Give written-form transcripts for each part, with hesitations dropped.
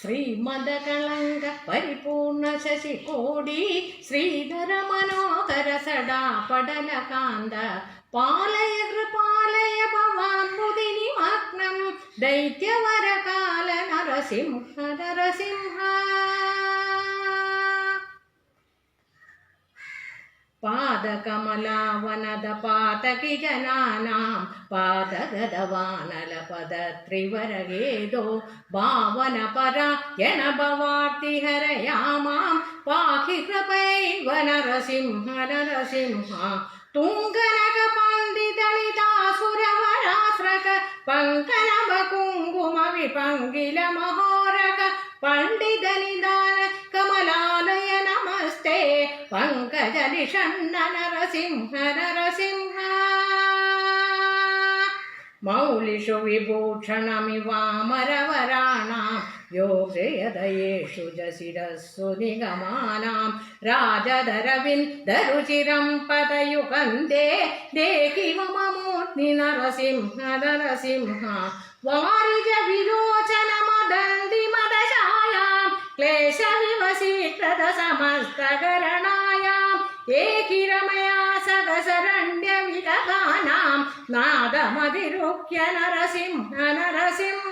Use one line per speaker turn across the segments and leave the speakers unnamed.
श्रीमदकलङ्क परिपूर्ण शशिकोडी श्रीधर मनोहर सडा पडलकान्द पालय कृपालय भवान्मुदिनिमग्नं दैत्यवरकाल नरसिंह नरसिंह पादकमलावनद पातकी जनानां पादगदवानलपदत्रिवरगेदो भावन परायण भवार्तिहरयामां पाहि कृपैव नरसिंह नरसिंह तुङ्गनग पण्डितलितासुरवरास्रक पङ्कनभ कुङ्कुम विपङ्गिल महोरग पण्डितनिदान कमलालय नमस्ते पंकज निषण्ण नरसिंह नरसिंह मौलिषु विभूषणमिवामरवराणां योगयदयेषु जशिरस्सु निगमानां राजधरविन्दरुचिरं पदयुगन्धे देहि मम मूर्ति नरसिंह नरसिंह वारिज विलोचन मदन्ति मदशायां क्लेश विवसीकृत समस्तकरणायां एकिरमया सगसरण्य विगतानां नादमधिरुह्य नरसिंह नरसिंह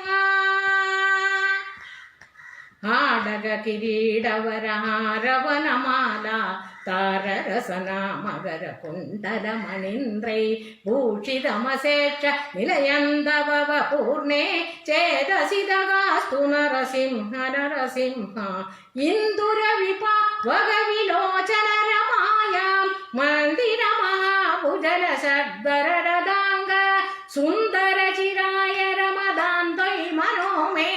हाडग किरीडवरहारवनमाला ताररसना मगर कुण्डल मणीन्द्रै भूषितमसेक्ष निलयन्दवव पूर्णे चेदसि दगास्तु नरसिंह नरसिंह इन्दुर विपावगविलोचन रमायां मन्दिर महाभुजल षड्वररदाङ्ग सुन्दर चिराय रमदान्तै मनो मे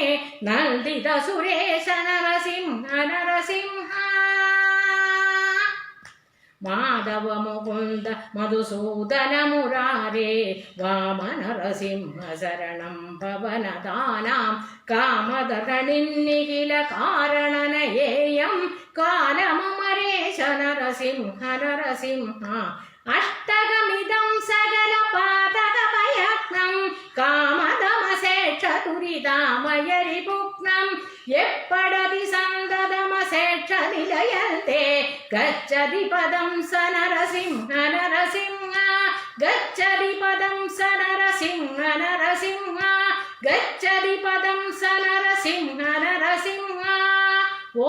नन्दित सुरेश नरसिंह नरसिंह माधव मुकुंद मधुसूदन मुरारे वामन नरसिंह शरणं भवनदानां कामदरणिन्निखिल कारणनयेयं कालममरेश नरसिंह नरसिंह अष्टगमिदं सकल पातकभयग्नं कामदमशेषतुरितामयरिपुग्नं यप्पडति सन्ददमशेष निलयन्ते गच्छति पदं स नरसिंह नरसिंह गच्छति पदं स नरसिंह नरसिंह गच्छति पदं स नरसिंह नरसिंह ओ